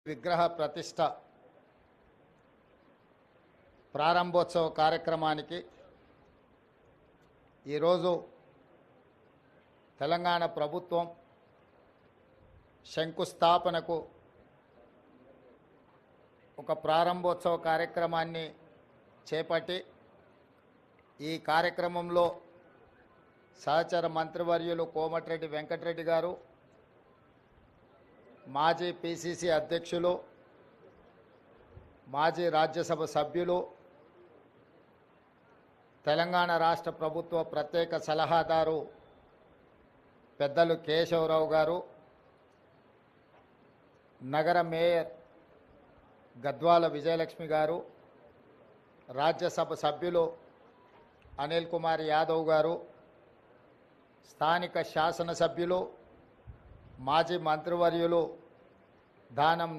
విగ్రహ ప్రతిష్ట ప్రారంభోత్సవ కార్యక్రమానికి ఈరోజు తెలంగాణ ప్రభుత్వం శంకుస్థాపనకు ఒక ప్రారంభోత్సవ కార్యక్రమాన్ని చేపట్టి ఈ కార్యక్రమంలో సహచర మంత్రివర్యులు కోమటిరెడ్డి వెంకటరెడ్డి గారు, మాజీ పిసిసి అధ్యక్షులు, మాజీ రాజ్యసభ సభ్యులు, తెలంగాణ రాష్ట్ర ప్రభుత్వ ప్రత్యేక సలహాదారు పెద్దలు కేశవరావు గారు, నగర మేయర్ గద్వాల విజయలక్ష్మి గారు, రాజ్యసభ సభ్యులు అనిల్ కుమార్ యాదవ్ గారు, స్థానిక శాసనసభ్యులు, మాజీ మంత్రివర్యులు దానం